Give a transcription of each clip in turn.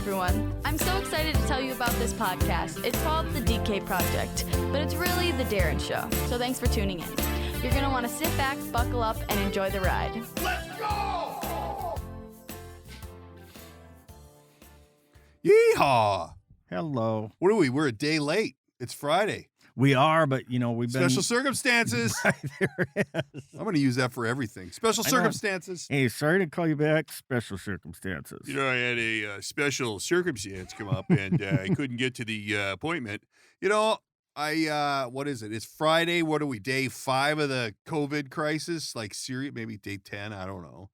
everyone. I'm so excited to tell you about this podcast. It's called The DK Project, but it's really The Darren Show. So thanks for tuning in. You're going to want to sit back, buckle up, and enjoy the ride. Let's go! Yeehaw! Hello. What are we? We're a day late. It's Friday. We are, but we've been Special circumstances. Right, there is. I'm going to use that for everything. Special I know. circumstances. Hey, sorry to call you back. Special circumstances. You know, I had a special circumstance come up, and I couldn't get to the appointment. You know, what is it? It's Friday. What are we? Day 5 of the COVID crisis? Like, maybe day 10? I don't know.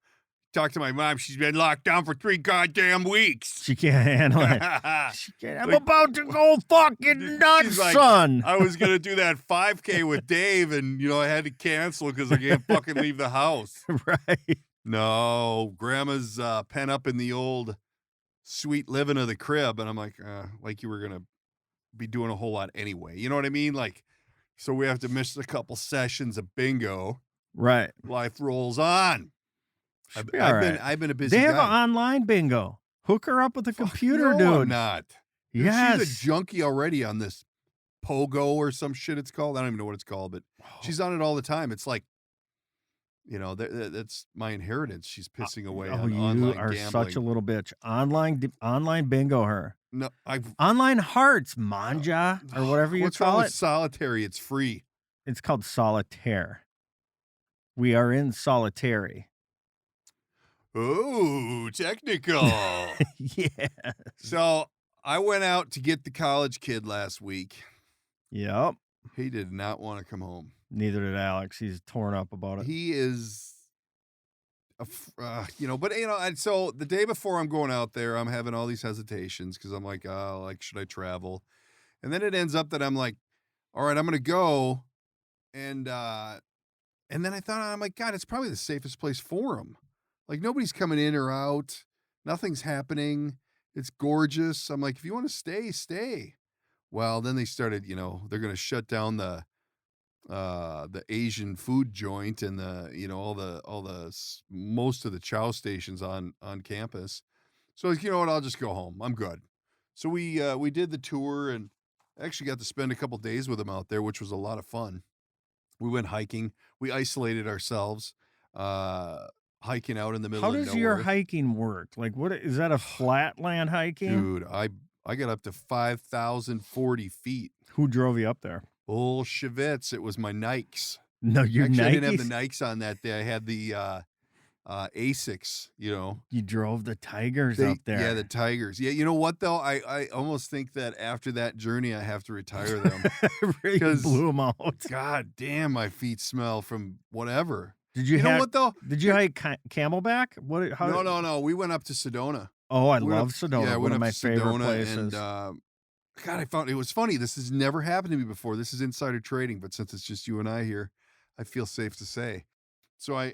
Talk to my mom. She's been locked down for 3 goddamn weeks. She can't handle it. I'm about to go fucking nuts, She's like, son. I was going to do that 5K with Dave, and, I had to cancel because I can't fucking leave the house. Right. No, Grandma's pent up in the old sweet living of the crib, and I'm like you were going to be doing a whole lot anyway. You know what I mean? Like, so we have to miss a couple sessions of bingo. Right. Life rolls on. I've been a busy They have guy. an online bingo. Hook her up with a computer, No, dude. I'm not. Dude, Yes. She's a junkie already on this Pogo or some shit it's called. I don't even know what it's called, but she's on it all the time. It's like, that's my inheritance. She's pissing away on online you are gambling. such a little bitch. Online bingo her. No, Online hearts, manja, or whatever you what's call wrong it. with solitary? It's free. It's called solitaire. We are in solitary. Oh, technical. Yeah. So I went out to get the college kid last week. Yep. He did not want to come home. Neither did Alex. He's torn up about it. He is, and so the day before I'm going out there, I'm having all these hesitations because I'm like, should I travel? And then it ends up that I'm like, all right, I'm going to go. And then I thought, I'm like, God, it's probably the safest place for him. Like, nobody's coming in or out. Nothing's happening. It's gorgeous. I'm like, if you want to stay, stay. Well, then they started, they're going to shut down the Asian food joint and most of the chow stations on campus. So I was, you know what, I'll just go home. I'm good. So we did the tour and actually got to spend a couple days with him out there, which was a lot of fun. We went hiking. We isolated ourselves, hiking out in the middle of nowhere. How does your hiking work? Like, what is that? A flatland hiking? Dude, I got up to 5,040 feet. Who drove you up there? Bullshivitz. It was my Nikes. No, your Actually, Nikes? I didn't have the Nikes on that day. I had the Asics, You drove the Tigers up there. Yeah, the Tigers. Yeah, you know what, though? I almost think that after that journey, I have to retire them. Really blew them out. God damn, my feet smell from whatever. Did You know what, though? Did you hike Camelback? What? How? No. We went up to Sedona. Oh, I We went love up- Sedona. Yeah, One of my favorite Sedona, places. And God, I found it was funny. This has never happened to me before. This is insider trading, but since it's just you and I here, I feel safe to say. So I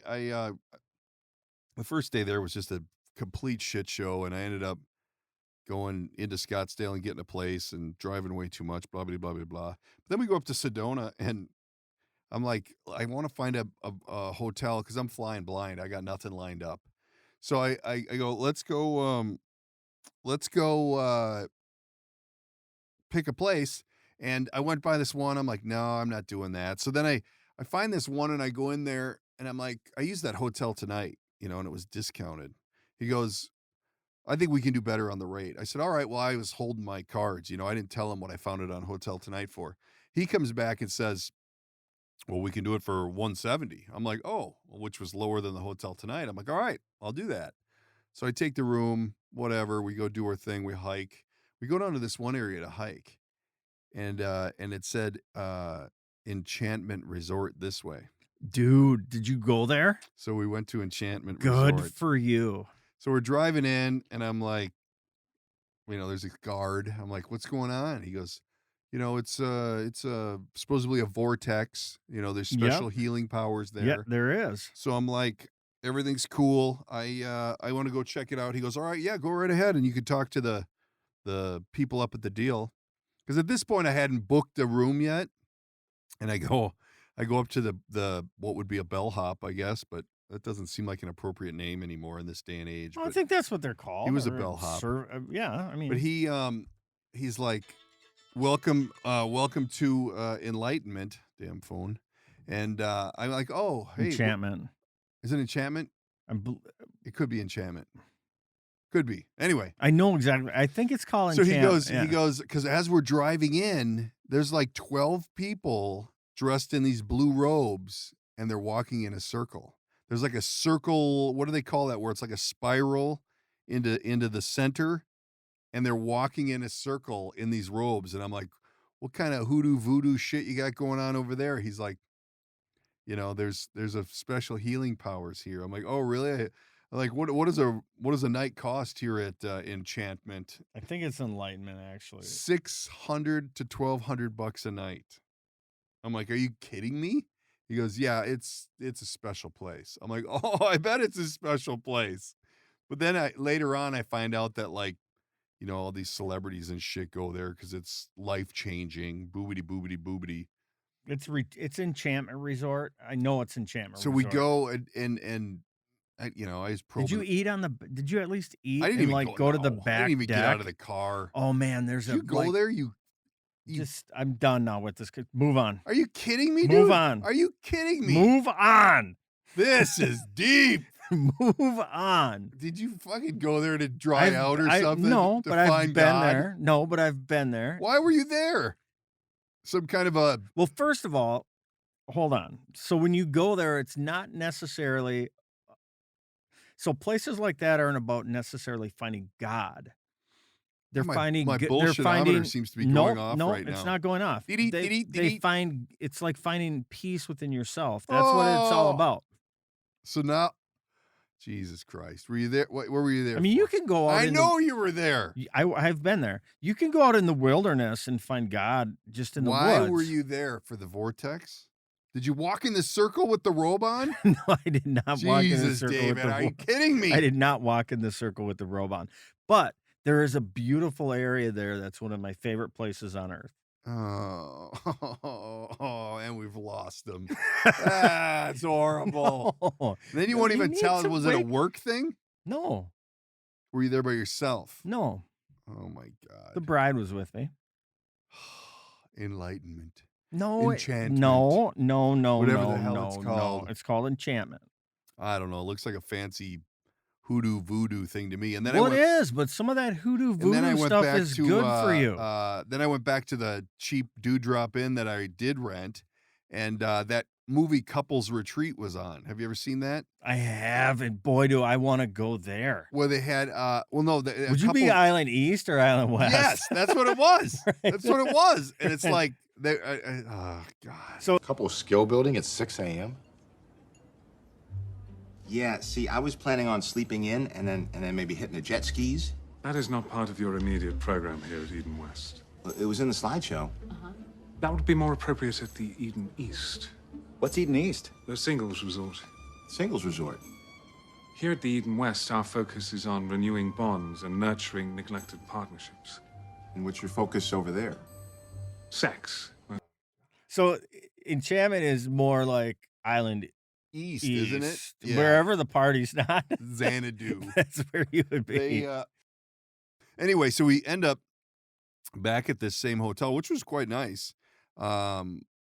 the first day there was just a complete shit show, and I ended up going into Scottsdale and getting a place and driving way too much, blah, blah, blah, blah, blah. But then we go up to Sedona, and I'm like, I want to find a hotel because I'm flying blind. I got nothing lined up. So I go, let's go pick a place. And I went by this one. I'm like, no, I'm not doing that. So then I find this one and I go in there and I'm like, I used that hotel tonight, and it was discounted. He goes, I think we can do better on the rate. I said, all right, well, I was holding my cards. I didn't tell him what I found it on Hotel Tonight for. He comes back and says, well, we can do it for $170. I'm like, oh, which was lower than the Hotel Tonight. I'm like, all right, I'll do that. So I take the room, whatever. We go do our thing. We hike. We go down to this one area to hike. And it said Enchantment Resort this way. Dude, did you go there? So we went to Enchantment Good Resort. for you. So we're driving in, and I'm like, there's a guard. I'm like, what's going on? He goes, it's supposedly a vortex. There's special healing powers there. Yeah, there is. So I'm like, everything's cool. I want to go check it out. He goes, all right, yeah, go right ahead, and you could talk to the people up at the deal. Because at this point, I hadn't booked a room yet, and I go up to the what would be a bellhop, I guess, but That doesn't seem like an appropriate name anymore in this day and age. Well, I But think that's what they're called. he was a or bellhop. Yeah, I mean, But he's like, welcome to enlightenment, damn phone. And I'm like, oh, hey, Enchantment. is it Enchantment? It could be Enchantment. Could be. Anyway, I know exactly. I think it's called so Enchantment. he goes, because as we're driving in, there's like 12 people dressed in these blue robes, and they're walking in a circle. There's like a circle. What do they call that? Where it's like a spiral into the center, and they're walking in a circle in these robes. And I'm like, what kind of hoodoo voodoo shit you got going on over there? He's like, there's a special healing powers here. I'm like, oh, really? Like, what does a night cost here at Enchantment? I think it's Enlightenment, actually. $600 to $1,200 a night. I'm like, are you kidding me? He goes, yeah, it's a special place. I'm like, oh, I bet it's a special place. But then later on, I find out that, like, all these celebrities and shit go there because it's life-changing. Boobity, boobity, boobity. It's Enchantment Resort. I know it's Enchantment So Resort. we go and I was probing. Did you eat Did you at least eat? I didn't even go to the no, back I didn't even deck? get out of the car. Oh man, there's Did you go there? You I'm done now with this. Move on. Are you kidding me, dude? Move on. Are you kidding me? Move on. This is deep. Move on. Did you fucking go there to dry out or something? No, to but I've find been God? there. No, but I've been there. Why were you there? Some kind of a... Well, first of all, hold on. So when you go there, it's not necessarily... So places like that aren't about necessarily finding God. They're finding... My bullshit-ometer seems to be going off right now. No, it's not going off. They find... It's like finding peace within yourself. That's what it's all about. So now... Jesus Christ. Were you there? Where were you there? I mean, you can go out. I know you were there. I've been there. You can go out in the wilderness and find God just in the woods. Why were you there? For the vortex? Did you walk in the circle with the robe on? No, I did not walk in the circle David, with the robe. are you kidding me? I did not walk in the circle with the robe on. But there is a beautiful area there that's one of my favorite places on earth. Oh, and we've lost them. That's horrible. No. Then you won't even tell us, was it a work thing? No. Were you there by yourself? No. Oh my God. The bride was with me. Enlightenment. No. Enchantment. No. Whatever the hell it's called. No. It's called Enchantment. I don't know. It looks like a fancy hoodoo voodoo thing to me. And then it is, but some of that hoodoo voodoo stuff is good for you. Then I went back to the cheap Dewdrop Inn that I did rent, and that movie Couples Retreat was on. Have you ever seen that? I haven't. Boy, do I want to go there. Where they had, would you be Island East or Island West? Yes, that's what it was. Right. That's what it was. And it's like, oh God. So a couple of skill building at 6 a.m. Yeah, see, I was planning on sleeping in and then maybe hitting the jet skis. That is not part of your immediate program here at Eden West. It was in the slideshow. That would be more appropriate at the Eden East. What's Eden East? The singles resort. Singles resort. Here at the Eden West, our focus is on renewing bonds and nurturing neglected partnerships. And what's your focus over there? Sex. So Enchantment is more like Island East, isn't it? Yeah. Wherever the party's not. Xanadu. That's where you would be. Anyway, so we end up back at this same hotel, which was quite nice. But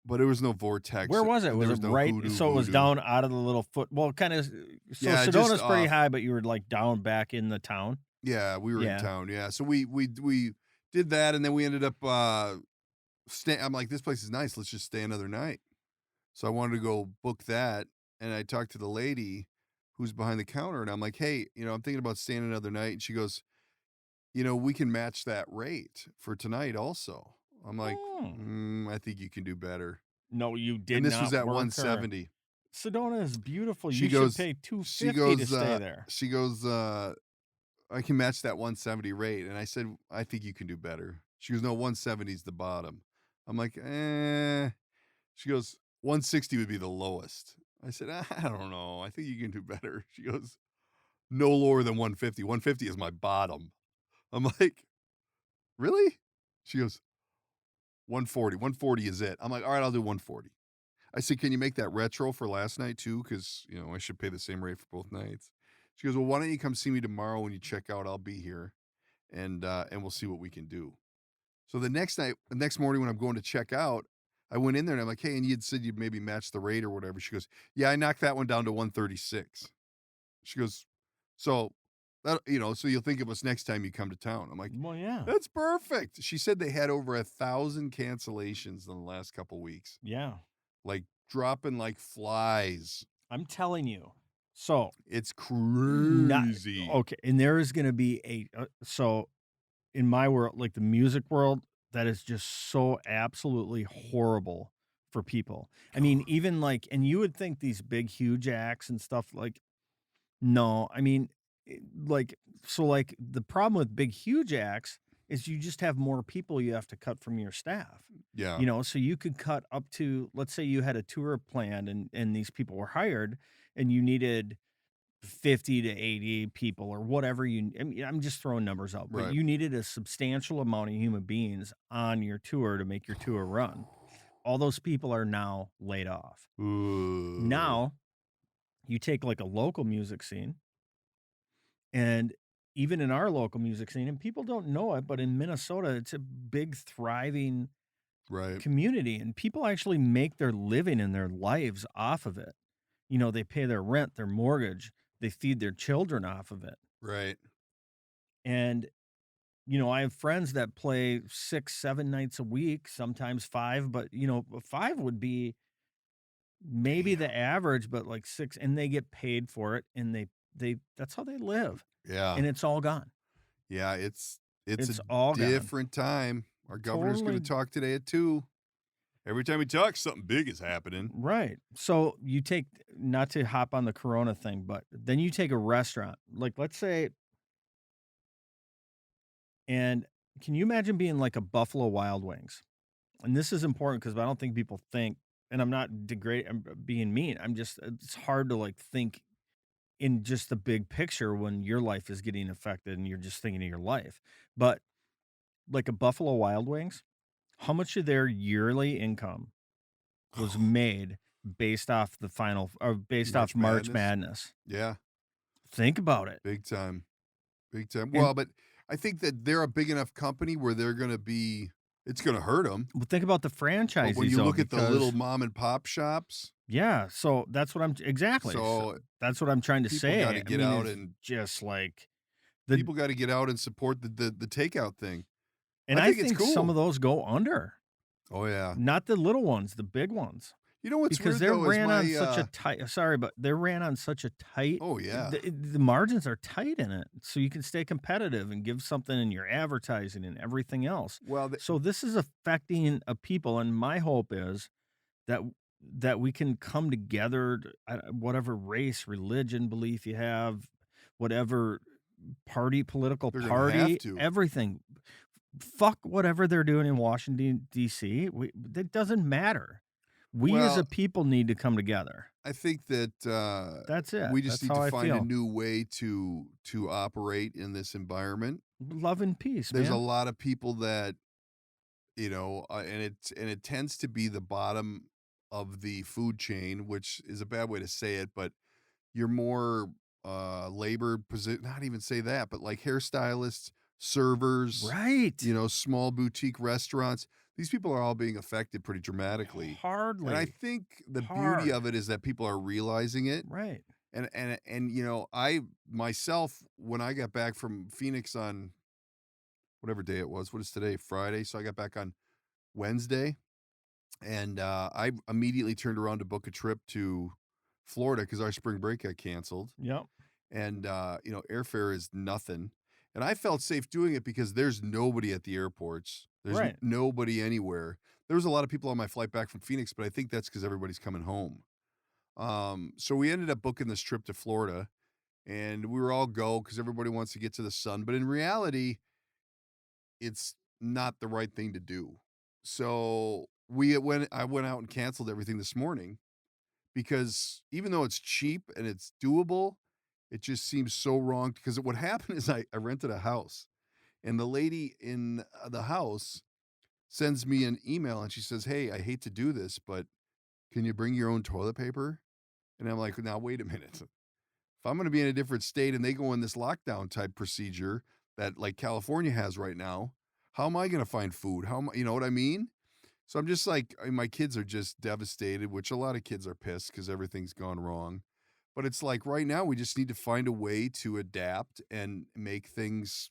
there was no vortex. Where was it? Was it no right? So it was down out of the little foot. Well, kind of. So yeah, Sedona's pretty high, but you were like down back in the town. Yeah, we were in town. Yeah, so we did that, and then we ended up. I'm like, this place is nice. Let's just stay another night. So I wanted to go book that. And I talked to the lady who's behind the counter, and I'm like, hey, I'm thinking about staying another night. And she goes, we can match that rate for tonight also. I'm like, I think you can do better. No, you did not. And this was at 170. Sedona is beautiful. You should pay $250 to stay there. She goes, I can match that 170 rate. And I said, I think you can do better. She goes, no, 170 is the bottom. I'm like, She goes, 160 would be the lowest. I said, I don't know. I think you can do better. She goes, no lower than 150. 150 is my bottom. I'm like, really? She goes, 140. 140 is it. I'm like, all right, I'll do 140. I said, can you make that retro for last night too? Because, I should pay the same rate for both nights. She goes, well, why don't you come see me tomorrow when you check out? I'll be here, and we'll see what we can do. So the next morning when I'm going to check out, I went in there and I'm like, hey, and you'd said you'd maybe match the rate or whatever. She goes, yeah, I knocked that one down to 136. She goes, so so you'll think of us next time you come to town. I'm like, Well, yeah. that's perfect. She said they had over 1,000 cancellations in the last couple weeks, Yeah. like dropping like flies. I'm telling you. So It's not crazy. okay. And there is going to be so in my world, like the music world, that is just so absolutely horrible for people. I mean, even like, and you would think these big, huge acts and stuff like, no, I mean, like, so like the problem with big, huge acts is you just have more people you have to cut from your staff. Yeah. So you could cut up to, let's say you had a tour planned and these people were hired and you needed 50 to 80 people or whatever I mean, I'm just throwing numbers out, but Right. you needed a substantial amount of human beings on your tour to make your tour run. All those people are now laid off. Ooh. Now, you take like a local music scene, and even in our local music scene, and people don't know it, but in Minnesota, it's a big, thriving Right. community, and people actually make their living and their lives off of it. They pay their rent, their mortgage, they feed their children off of it. Right. And, I have friends that play 6, 7 nights a week, sometimes 5, but, 5 would be maybe the average, but like 6, and they get paid for it, and they that's how they live, Yeah. and it's all gone. Yeah. It's It's a all gone. different time. Our governor's going Totally. to talk today at 2. Every time he talks, something big is happening. Right. So you take, not to hop on the Corona thing, but then you take a restaurant, like let's say, and can you imagine being like a Buffalo Wild Wings? And this is important because I don't think people think, and I'm not I'm being mean. It's hard to like think in just the big picture when your life is getting affected and you're just thinking of your life. But like a Buffalo Wild Wings, how much of their yearly income was made based off the final, or based March off March Madness? Madness? Yeah. Think about it. Big time. Big time. And- Well, but I think that they're a big enough company where they're going to be, it's going to hurt them. Well, think about the franchisees. But when you though, look at the little because- mom and pop shops, yeah. So that's what exactly. So that's what I'm trying to people say. gotta get out it's and- just like people got to get out and support the takeout thing. and I I think think, it's some cool. of those go under. Oh, yeah. Not the little ones, the big ones. You know what's Because weird, they're though, is ran on my, such a tight. Sorry, but they're ran on such a tight. Oh, yeah. The margins are tight in it, so you can stay competitive and give something in your advertising and everything else. Well, So this is affecting a people, and my hope is that we can come together, whatever race, religion, belief you have, whatever political They're gonna have party, to. everything. Fuck whatever they're doing in Washington D.C. That doesn't matter. We as Well, a people need to come together. I think that That's it. we just That's need how to I find a feel. new way to operate in this environment. Love and peace, There's man. a lot of people that, and it tends to be the bottom of the food chain, which is a bad way to say it, but you're more labor position, not even say that, but like hairstylists, servers, Right. small boutique restaurants. These people are all being affected pretty dramatically. Hardly. And I think the beauty Hard. of it is that people are realizing it. Right. And I myself, when I got back from Phoenix on whatever day it was, what is today? Friday. So I got back on Wednesday, and I immediately turned around to book a trip to Florida because our spring break got canceled. Yep. And airfare is nothing. And I felt safe doing it because there's nobody at the airports. There's Right. nobody anywhere. There was a lot of people on my flight back from Phoenix, but I think that's because everybody's coming home. So we ended up booking this trip to Florida, and we were all go because everybody wants to get to the sun. But in reality, it's not the right thing to do. So I went out and canceled everything this morning because even though it's cheap and it's doable, it just seems so wrong. Because what happened is I rented a house, and the lady in the house sends me an email and she says, "Hey, I hate to do this, but can you bring your own toilet paper? And I'm like, now, wait a minute. If I'm going to be in a different state and they go in this lockdown type procedure that like California has right now, how am I going to find food? How am I, you know what I mean? So I'm just like, my kids are just devastated, which a lot of kids are pissed because everything's gone wrong. But it's like right now we just need to find a way to adapt and make things,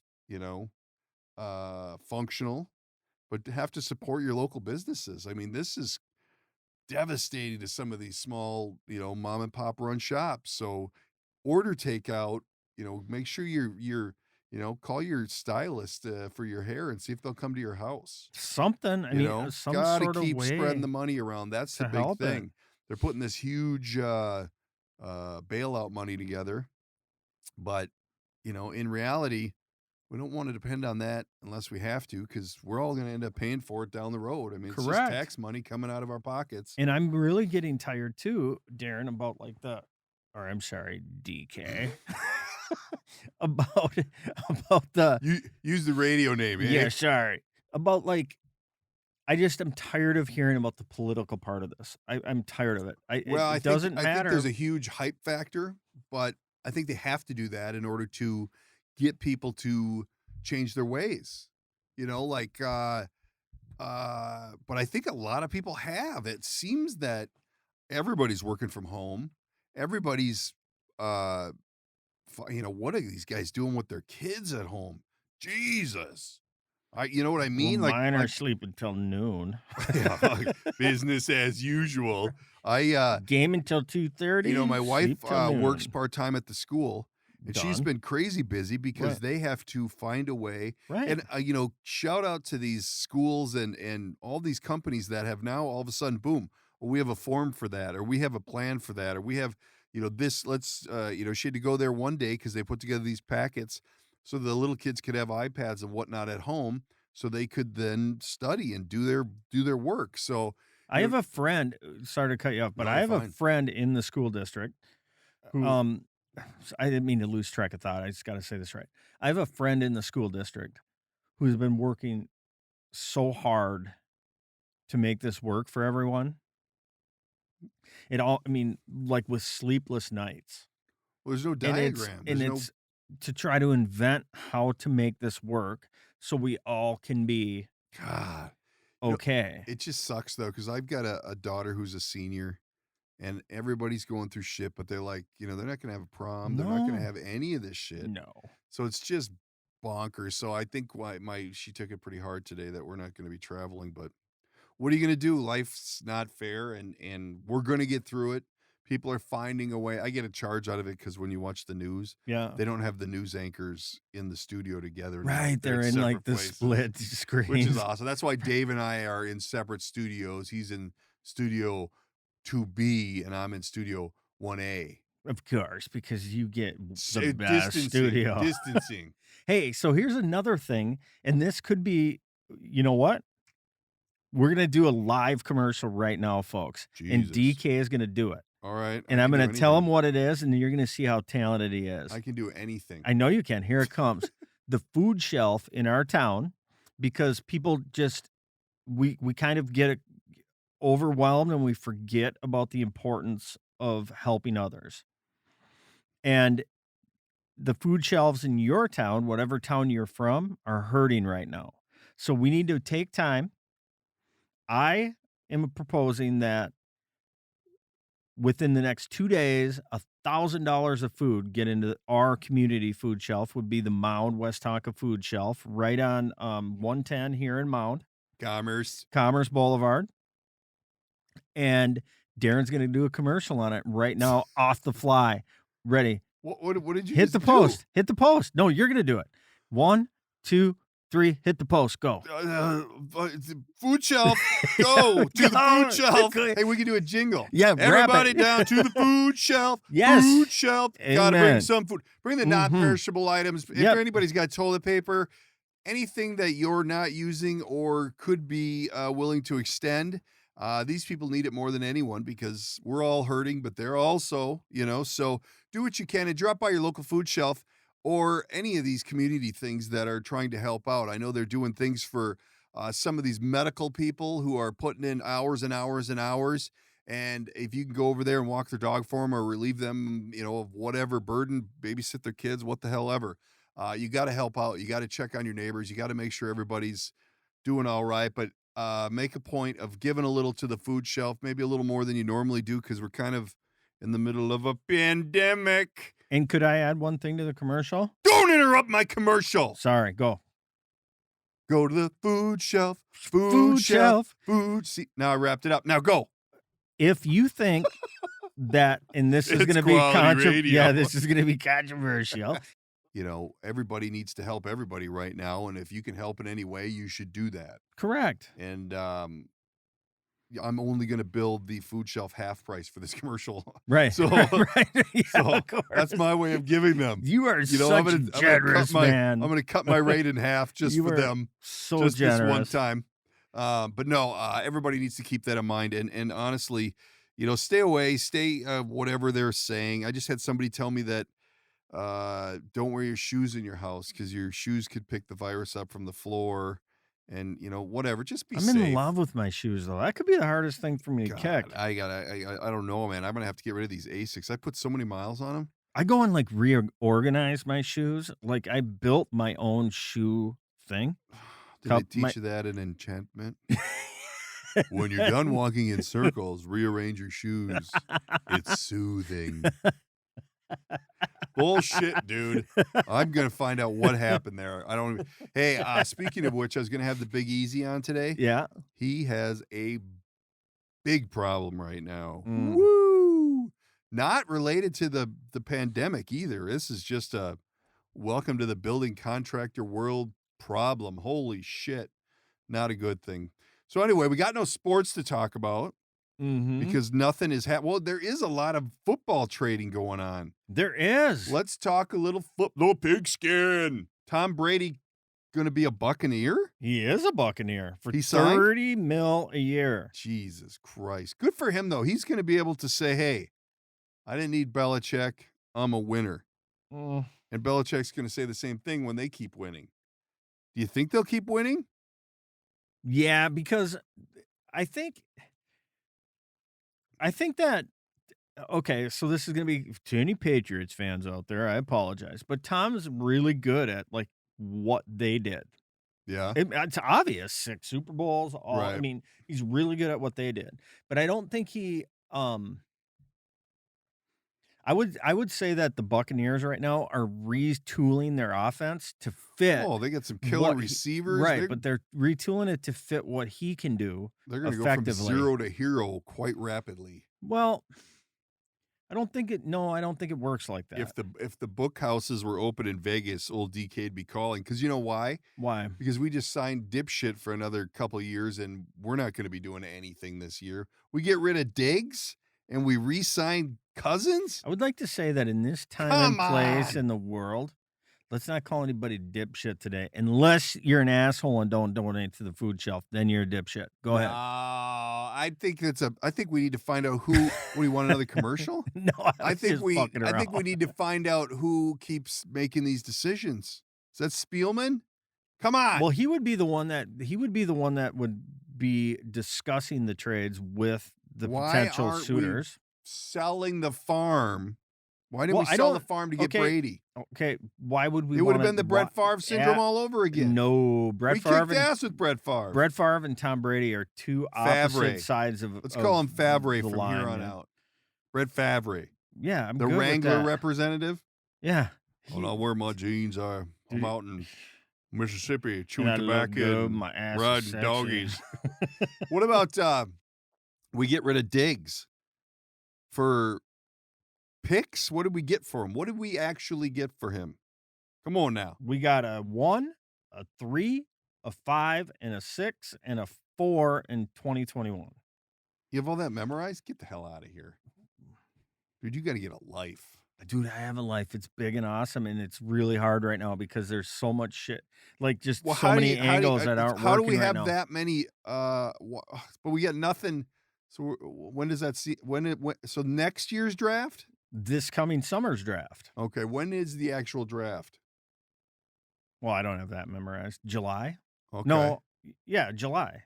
functional, but have to support your local businesses. I mean, this is devastating to some of these small, mom and pop run shops. So order takeout, make sure call your stylist for your hair and see if they'll come to your house. Something. I mean, some Gotta sort of keep spreading way the money around. That's the to big help it. thing. They're putting this huge bailout money together. But, in reality, we don't want to depend on that unless we have to, because we're all going to end up paying for it down the road. I mean, it's just Correct. tax money coming out of our pockets. And I'm really getting tired too, Darren, about DK. about the Use the radio name, eh? yeah, sorry. About I just am tired of hearing about the political part of this. I'm tired of it. It doesn't I think matter. there's a huge hype factor, but I think they have to do that in order to get people to change their ways. But I think a lot of people have. It seems that everybody's working from home. Everybody's, what are these guys doing with their kids at home? Jesus. You know what I mean? Well, mine are sleeping till noon. Business as usual. Game until 2:30. My wife sleep till works noon. part-time at the school, and she's Done. been crazy busy because Right. they have to find a way. Right. And, shout out to these schools and all these companies that have now all of a sudden, boom, we have a form for that, or we have a plan for that, or we have, this, let's, she had to go there one day because they put together these packets so the little kids could have iPads and whatnot at home so they could then study and do their work. So I have a friend, sorry to cut you off, but No, I have a fine. friend in the school district Who- I didn't mean to lose track of thought. I just got to say this right. I have a friend in the school district who's been working so hard to make this work for everyone. With sleepless nights. well, there's no And diagram. it's to try to invent how to make this work so we all can be God. okay. It just sucks though, because I've got a daughter who's a senior, and everybody's going through shit, but they're like, they're not gonna have a prom. They're not gonna No. have any of this shit. No. So it's just bonkers. So I think she took it pretty hard today that we're not gonna be traveling. But what are you gonna do? Life's not fair, and we're gonna get through it. People are finding a way. I get a charge out of it because when you watch the news, Yeah. they don't have the news anchors in the studio together. now. Right. They're in separate the places, split screens. which is awesome. That's why Dave and I are in separate studios. He's in studio 2B and I'm in studio 1A. Of course, because you get the So best studio. Distancing. Hey, so here's another thing, and this could be, you know what? We're going to do a live commercial right now, folks. And Jesus. DK is going to do it. All right. And I I'm can going do to tell him anything. what it is, and you're going to see how talented he is. I can do anything. I know you can. Here it comes. The food shelf in our town, because people just, we kind of get overwhelmed and we forget about the importance of helping others. And the food shelves in your town, whatever town you're from, are hurting right now. So we need to take time. I am proposing that within the next 2 days, $1,000 of food get into our community food shelf. Would be the Mound West Tonka food shelf right on 110 here in Mound, Commerce. Commerce Boulevard. And Darren's going to do a commercial on it right now off the fly. Ready? What did you Hit just the do? post. Hit the post. No, you're going to do it. 1, 2, 3. Hit the post. Go. Food shelf. Go to the Go. food shelf. Good. Hey, we can do a jingle. Yeah, wrap Everybody it. down to the food shelf. Yes. Food shelf. Got to bring Amen. some food. Bring the Mhm. non-perishable items. If Yep. anybody's got toilet paper, anything that you're not using or could be willing to extend, these people need it more than anyone because we're all hurting, but they're also, so do what you can and drop by your local food shelf or any of these community things that are trying to help out. I know they're doing things for some of these medical people who are putting in hours and hours and hours. And if you can go over there and walk their dog for them or relieve them, of whatever burden, babysit their kids, what the hell ever. You got to help out. You got to check on your neighbors. You got to make sure everybody's doing all right. But make a point of giving a little to the food shelf, maybe a little more than you normally do, because we're kind of in the middle of a pandemic. And could I add one thing to the commercial? Don't interrupt my commercial. Sorry, go. Go to the food shelf, food shelf, food. See, now I wrapped it up. Now go. If you think that, and this is It's going to be quality radio. yeah, this is going to be controversial. Everybody needs to help everybody right now, and if you can help in any way, you should do that. Correct. And I'm only going to build the food shelf half price for this commercial. Right. So, right. Yeah, so of course. that's my way of giving them. You are such I'm a gonna generous man. I'm going to cut my rate in half just You for are them, so just generous. this one time. But no, everybody needs to keep that in mind. And honestly, stay away, stay whatever they're saying. I just had somebody tell me that don't wear your shoes in your house because your shoes could pick the virus up from the floor. And whatever, just be I'm safe. in love with my shoes, though. That could be the hardest thing for me to God, kick. I don't know, man. I'm gonna have to get rid of these Asics. I put so many miles on them. I go and reorganize my shoes. Like I built my own shoe thing. Did they teach you that in Enchantment? When you're done walking in circles, rearrange your shoes. It's soothing. Bullshit, dude. I'm gonna find out what happened there. I don't. Hey, speaking of which, I was gonna have the Big Easy on today. Yeah. He has a big problem right now. Mm. Woo! Not related to the pandemic either. This is just a welcome to the building contractor world problem. Holy shit. Not a good thing. So anyway, we got no sports to talk about because nothing is happening. Well, there is a lot of football trading going on. There is. Let's talk a little pigskin. Tom Brady going to be a Buccaneer? He is a Buccaneer for He signed? $30 million a year. Jesus Christ. Good for him, though. He's going to be able to say, hey, I didn't need Belichick. I'm a winner. Mm. And Belichick's going to say the same thing when they keep winning. Do you think they'll keep winning? Yeah, because I think that, okay, so this is going to be to any Patriots fans out there, I apologize, but Tom's really good at what they did. Yeah. It's obvious, 6 Super Bowls, all. I Right. mean, he's really good at what they did. But I don't think he I would say that the Buccaneers right now are retooling their offense to fit. Oh, they got some killer what receivers. Right, but they're retooling it to fit what he can do They're going to go from effectively. 0 to hero quite rapidly. Well, I don't think it works like that. If the book houses were open in Vegas, old DK'd be calling. Because you know why? Why? Because we just signed dipshit for another couple of years, and we're not going to be doing anything this year. We get rid of Diggs, and we re-sign Cousins? I would like to say that in this time Come and place on. in the world, let's not call anybody dipshit today. Unless you're an asshole and don't donate to the food shelf, then you're a dipshit. Go ahead. I think we need to find out who. What, do you want another commercial? No, I think we around. need to find out who keeps making these decisions. Is that Spielman? Come on. Well, he would be the one that would be discussing the trades with the Why potential aren't we suitors. selling the farm. Why didn't Well, we I sell the don't- farm to get okay, Brady? Okay, why would we? It would have wanna- been the Brett why- Favre syndrome all over again. No, Brett we Favre kicked ass with Brett Favre. Brett Favre and Tom Brady are two opposite Favre. sides of. Let's call him of Favre the from line, here on man. out. Brett Favre, Yeah, I'm the good with Wrangler that. representative. Yeah, When I wear my jeans, I'm Dude. out in Mississippi and chewing I look tobacco good, and my ass is riding sexy. doggies. What about we get rid of Diggs for picks? What did we get for him? What did we actually get for him? Come on now. We got a 1, a 3, a 5, and a 6, and a 4 in 2021. You have all that memorized? Get the hell out of here. Dude, you got to get a life. Dude, I have a life. It's big and awesome, and it's really hard right now because there's so much shit. Like just so how do many you- how do you- angles that aren't How do working we right have now. that many? But we got nothing. So when does that see? So next year's draft? This coming summer's draft. Okay, when is the actual draft? Well, I don't have that memorized. July? Okay. No, yeah, July.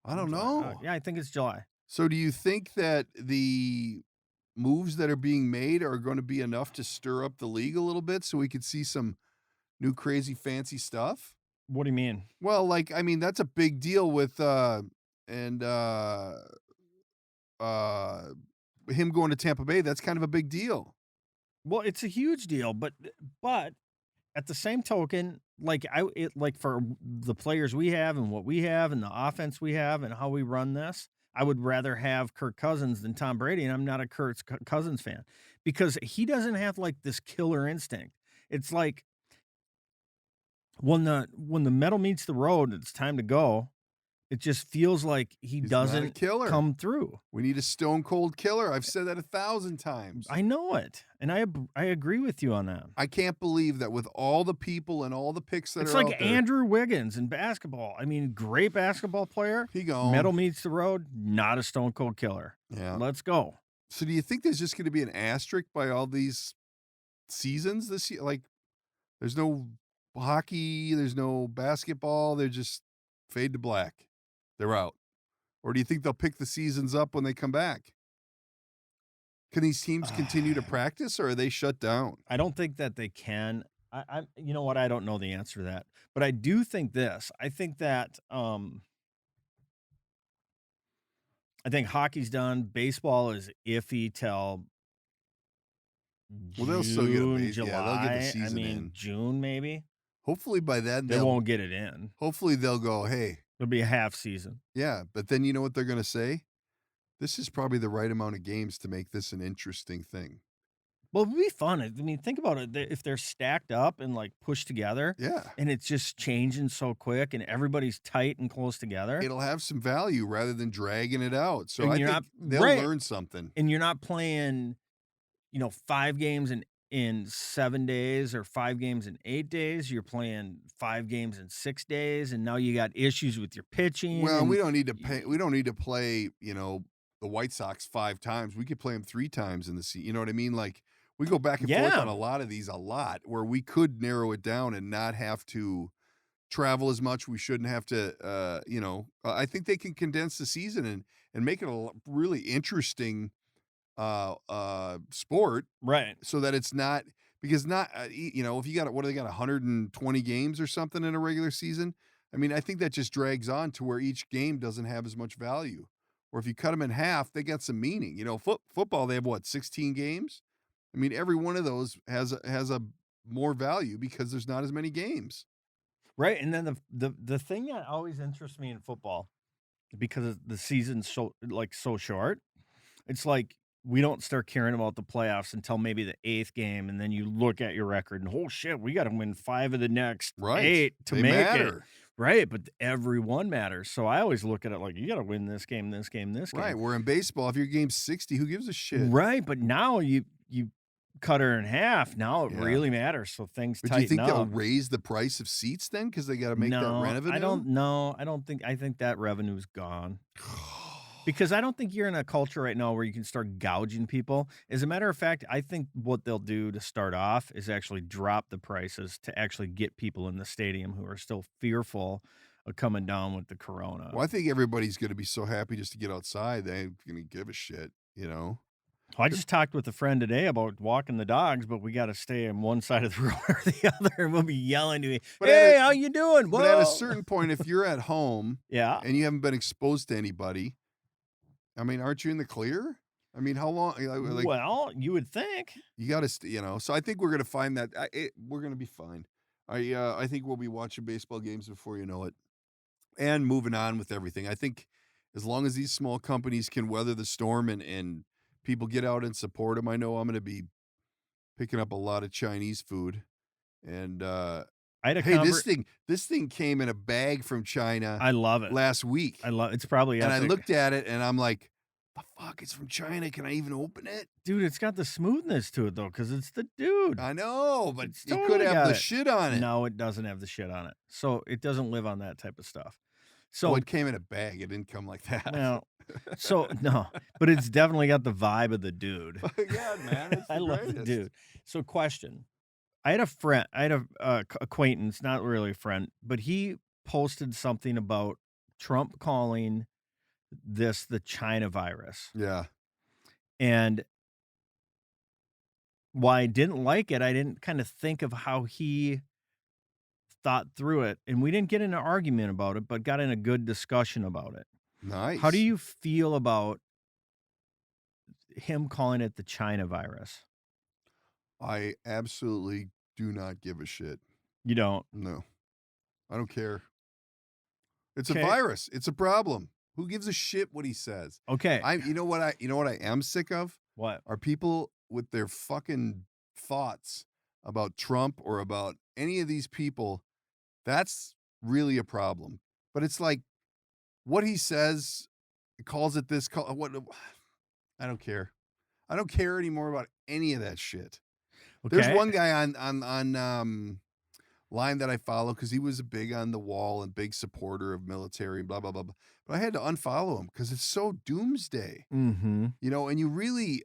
I don't know. Yeah, I think it's July. So do you think that the moves that are being made are going to be enough to stir up the league a little bit so we could see some new crazy fancy stuff? What do you mean? Well, like, I mean, that's a big deal with and uh him going to Tampa Bay. That's kind of a big deal. Well, it's a huge deal, but at the same token, like for the players we have and what we have and the offense we have and how we run this, I would rather have Kirk Cousins than Tom Brady, and I'm not a Cousins fan because he doesn't have like this killer instinct. It's like when the metal meets the road, it's time to go. It just feels like he He's not a doesn't killer. come through. We need a stone cold killer. I've said that 1,000 times. I know it, and I agree with you on that. I can't believe that with all the people and all the picks that It's are like out there, Andrew Wiggins in basketball. I mean, great basketball player. he gone. Metal meets the road, not a stone cold killer. Yeah. Let's go. So do you think there's just going to be an asterisk by all these seasons this year? Like, there's no hockey, there's no basketball. They're just fade to black. They're out. Or do you think they'll pick the seasons up when they come back? Can these teams continue to practice, or are they shut down? I don't think that they can. You know what? I don't know the answer to that, but I do think this. I think that I think hockey's done. Baseball is iffy till Well, they'll still get a June, base. July. Yeah, they'll get the season I mean, in. June maybe. Hopefully by then They won't get it in. Hopefully they'll go, hey, It'll be a half season. yeah. But then you know what they're going to say? This is probably the right amount of games to make this an interesting thing. Well, it'd be fun. I mean, think about it. If they're stacked up and like pushed together, Yeah. and it's just changing so quick, and everybody's tight and close together, It'll have some value rather than dragging it out. So And I you're think not- they'll right. learn something. and you're not playing, 5 games in 7 days or 5 games in 8 days. You're playing 5 games in 6 days, and now you got issues with your pitching. Well, and we don't need to pay. We don't need to play. The White Sox 5 times. We could play them 3 times in the season. You know what I mean? Like we go back and forth Yeah. on a lot of these, where we could narrow it down and not have to travel as much. We shouldn't have to. I think they can condense the season and make it a really interesting sport, right. so that it's not because if you got what do they got 120 games or something in a regular season. I mean, I think that just drags on to where each game doesn't have as much value. Or if you cut them in half, they got some meaning. Football, they have 16 games. I mean, every one of those has a more value because there's not as many games. Right. And then the thing that always interests me in football, because the season's so short, it's like we don't start caring about the playoffs until maybe the 8th game, and then you look at your record and oh shit, we got to win 5 of the next 8 to They make it. matter. Right, but every one matters. So I always look at it like you got to win this game, this game, this game. Right. Where in baseball, if your game's 60, who gives a shit? Right, but now you cut her in half. Now it Yeah. really matters. So things But do you tighten think they'll up. raise the price of seats then because they got to make that No, revenue? I don't know. I think that revenue's gone. Because I don't think you're in a culture right now where you can start gouging people. As a matter of fact, I think what they'll do to start off is actually drop the prices to actually get people in the stadium who are still fearful of coming down with the corona. Well, I think everybody's going to be so happy just to get outside. They ain't going to give a shit, I just talked with a friend today about walking the dogs, but we got to stay on one side of the road or the other, and we'll be yelling to me, But hey, how you doing? But at a Whoa." certain point, if you're at home Yeah. and you haven't been exposed to anybody, I mean, aren't you in the clear? I mean, how long? Like, Well, you would think. you got to, So I think we're going to find that we're going to be fine. I think we'll be watching baseball games before you know it, and moving on with everything. I think as long as these small companies can weather the storm and people get out and support them, I know I'm going to be picking up a lot of Chinese food. And I had a hey, this thing came in a bag from China. I love it. Last week. It's probably And I epic. looked at it and I'm like, the fuck, it's from China. Can I even open it? Dude, it's got the smoothness to it though, because it's the dude. I know, but It's it could totally have got the it. shit on it. No, it doesn't have the shit on it. So it doesn't live on that type of stuff. So So it came in a bag. It didn't come like that. no. No, but it's definitely got the vibe of the dude. Yeah, man. It's the I love the greatest. dude. So question. I had a acquaintance, not really a friend, but he posted something about Trump calling the China virus. Yeah. And while I didn't like it, I didn't kind of think of how he thought through it. And we didn't get in an argument about it, but got in a good discussion about it. Nice. How do you feel about him calling it the China virus? I absolutely do not give a shit. You don't? No. I don't care. It's a Okay. virus. It's a problem. Who gives a shit what he says? Okay. You know what I am sick of? What? Are people with their fucking thoughts about Trump or about any of these people. That's really a problem. But it's like what he says, calls it this, what I don't care. I don't care anymore about any of that shit. Okay. There's one guy on line that I follow because he was big on the wall and big supporter of military and blah blah blah. But I had to unfollow him because it's so doomsday, Mm-hmm. you know. And you really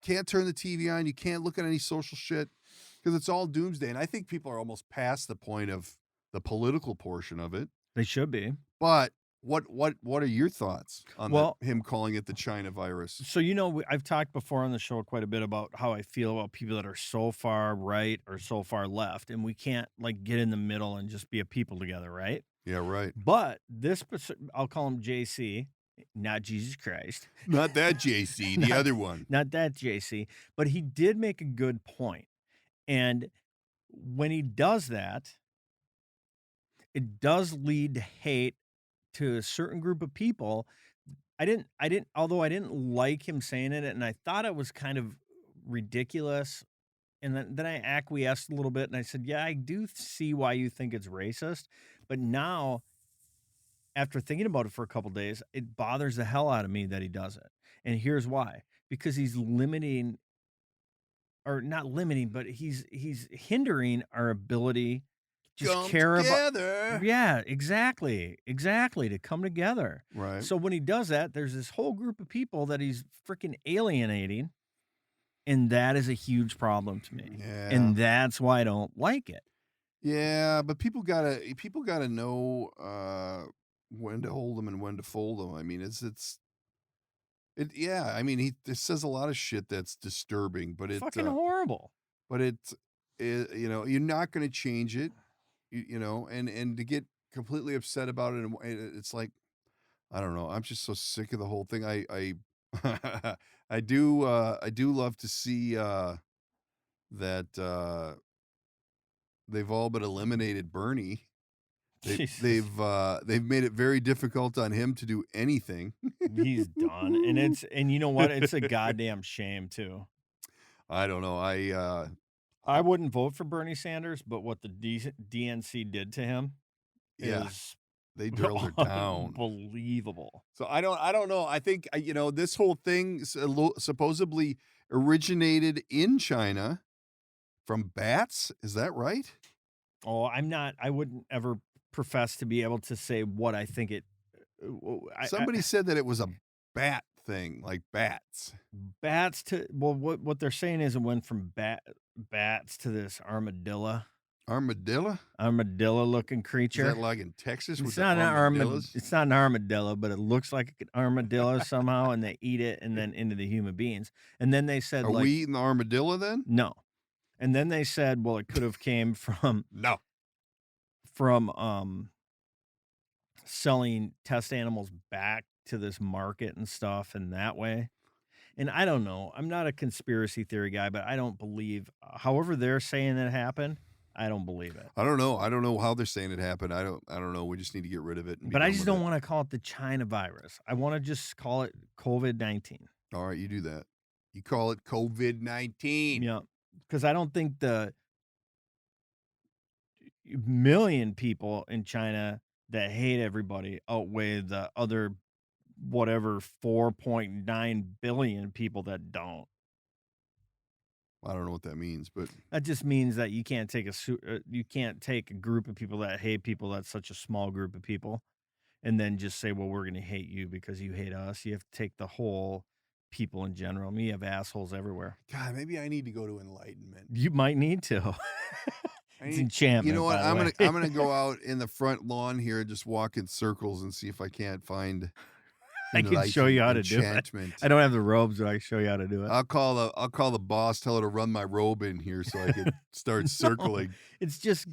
can't turn the TV on. You can't look at any social shit because it's all doomsday. And I think people are almost past the point of the political portion of it. They should be. But what are your thoughts on him calling it the China virus? So, you know, I've talked before on the show quite a bit about how I feel about people that are so far right or so far left, and we can't like get in the middle and just be a people together, right? Yeah, right. But I'll call him JC, not Jesus Christ. Not that JC, the other one. Not that JC, but he did make a good point. And when he does that, it does lead to hate to a certain group of people. Although I didn't like him saying it, and I thought it was kind of ridiculous. And then I acquiesced a little bit and I said, yeah, I do see why you think it's racist. But now, after thinking about it for a couple days, it bothers the hell out of me that he does it. And here's why. Because he's limiting, or not limiting, but he's hindering our ability to just care about. Yeah, exactly. To come together. Right. So when he does that, there's this whole group of people that he's freaking alienating. And that is a huge problem to me. Yeah. And that's why I don't like it. Yeah, but people gotta know when to hold them and when to fold them. I mean, yeah. I mean, it says a lot of shit that's disturbing, but it's fucking horrible. But it, you know, you're not going to change it, you know, and to get completely upset about it, it's like, I don't know. I'm just so sick of the whole thing. I do love to see that they've all but eliminated Bernie. They've made it very difficult on him to do anything. He's done. And you know what? It's a goddamn shame too. I don't know. I wouldn't vote for Bernie Sanders, but what the DNC did to him is they drilled her down. Unbelievable. So I don't know. I think, you know, this whole thing supposedly originated in China from bats. Is that right? Oh, I wouldn't ever profess to be able to say what I think it. Somebody said that it was a bat thing, like bats. Bats to, well, what they're saying is it went from bats to this armadillo. Armadillo-looking creature. Is that like in Texas? It's not it's not an armadillo, but it looks like an armadillo somehow, and they eat it and then into the human beings. And then they said, are we eating the armadillo then? No. And then they said, well, it could have came from selling test animals back to this market and stuff, and that way. And I don't know. I'm not a conspiracy theory guy, but I don't believe. However, they're saying it happened. I don't believe it. I don't know. I don't know how they're saying it happened. I don't know. We just need to get rid of it. But I just don't want to call it the China virus. I want to just call it COVID-19. All right, you do that. You call it COVID-19. Yeah, because I don't think the million people in China that hate everybody outweigh the other whatever 4.9 billion people that don't. I don't know what that means, but that just means that you can't take a group of people that hate people that's such a small group of people and then just say, well, we're going to hate you because you hate us. You have to take the whole people in general. I mean, you have assholes everywhere. God, maybe I need to go to Enlightenment. You might need to. It's enchantment. You know what? I'm gonna go out in the front lawn here and just walk in circles and see if I can't find I can show you how to do it. Enchantment. I don't have the robes, but I can show you how to do it. I'll call the boss, tell her to run my robe in here so I can start circling. It's just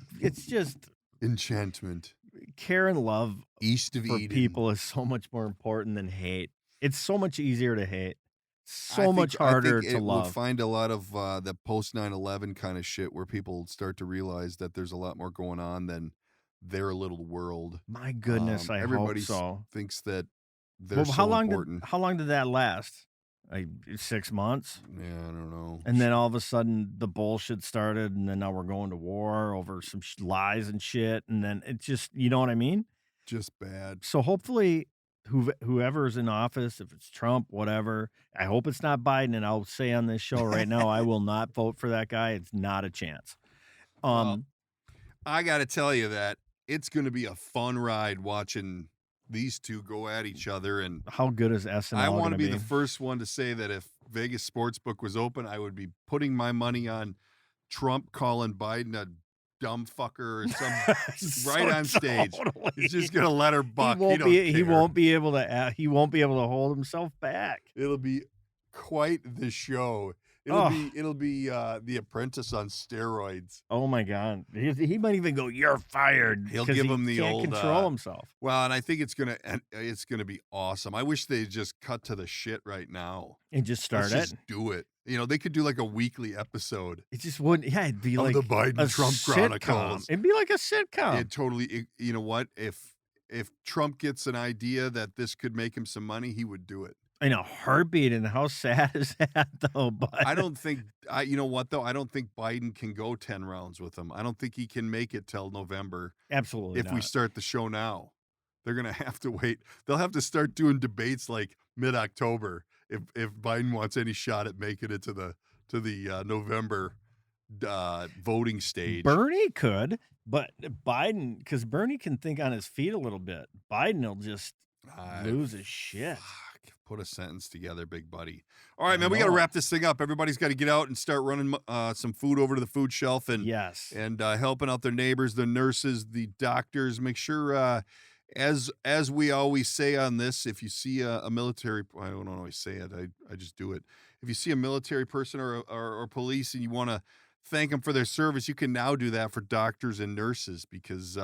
Enchantment. care and love East of for Eden. people is so much more important than hate. It's so much easier to hate. I So think- much I harder think to it love. We'll find a lot of the post 9/11 kind of shit where people start to realize that there's a lot more going on than their little world. My goodness, I hope everybody so. thinks that they're Well, so how important. long did that last? Like 6 months? Yeah, I don't know. And then all of a sudden the bullshit started, and then now we're going to war over some lies and shit. And then it just, you know what I mean? Just bad. So hopefully whoever's in office, if it's Trump, whatever, I hope it's not Biden. And I'll say on this show right now, I will not vote for that guy. It's not a chance. Well, I got to tell you that it's going to be a fun ride watching these two go at each other. And how good is SNL I want gonna to be the first one to say that if Vegas Sportsbook was open, I would be putting my money on Trump calling Biden a dumb fucker or some right on stage. Totally. He's just gonna let her buck. He won't be able to hold himself back. It'll be quite the show. It'll be The Apprentice on steroids. Oh my God, he might even go, "You're fired." He'll 'cause give he him the can't old control himself. Well, and I think it's gonna be awesome. I wish they just cut to the shit right now And just start Let's it. just do it. You know, they could do like a weekly episode. It just wouldn't. Yeah, it'd be Of like the Biden a Trump sitcom. Chronicles. It'd be like a sitcom. It totally. You know what? If Trump gets an idea that this could make him some money, he would do it. In a heartbeat. And how sad is that, though? But I don't think. You know what though? I don't think Biden can go 10 rounds with him. I don't think he can make it till November. absolutely If we not. start the show now, they're gonna have to wait. They'll have to start doing debates like mid-October if Biden wants any shot at making it to the November voting stage. Bernie could, but Biden, because Bernie can think on his feet a little bit. Biden will just lose his shit. Fuck. Put a sentence together, big buddy. All right, I man, we got to know. wrap this thing up. Everybody's got to get out and start running some food over to the food shelf and Yes. helping out their neighbors, the nurses, the doctors. Make sure, as we always say on this, if you see a military, I don't always say it, I just do it. If you see a military person or police and you want to thank them for their service, you can now do that for doctors and nurses because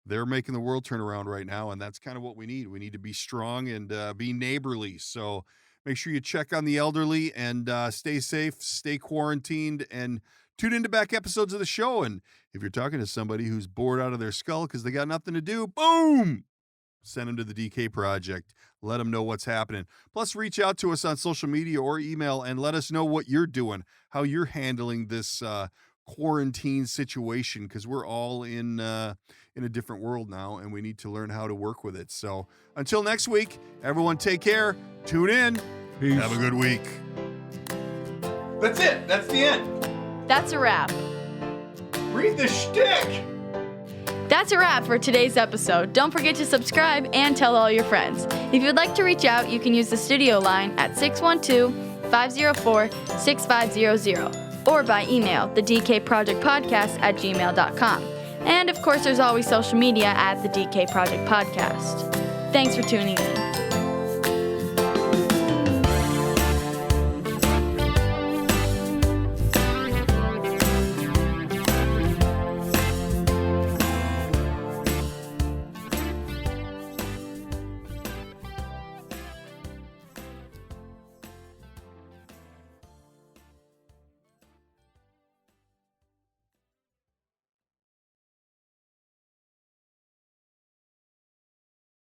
they're making the world turn around right now, and that's kind of what we need. We need to be strong and be neighborly. So make sure you check on the elderly and stay safe, stay quarantined, and tune into back episodes of the show. And if you're talking to somebody who's bored out of their skull because they got nothing to do, boom! Send them to the DK Project. Let them know what's happening. Plus, reach out to us on social media or email and let us know what you're doing, how you're handling this quarantine situation, because we're all in a different world now, and we need to learn how to work with it. So until next week, everyone take care. Tune in. Peace. Have a good week. That's it. That's the end. That's a wrap. Read the shtick. That's a wrap for today's episode. Don't forget to subscribe and tell all your friends. If you'd like to reach out, you can use the studio line at 612-504-6500 or by email, thedkprojectpodcast@gmail.com. And of course, there's always social media at the DK Project Podcast. Thanks for tuning in.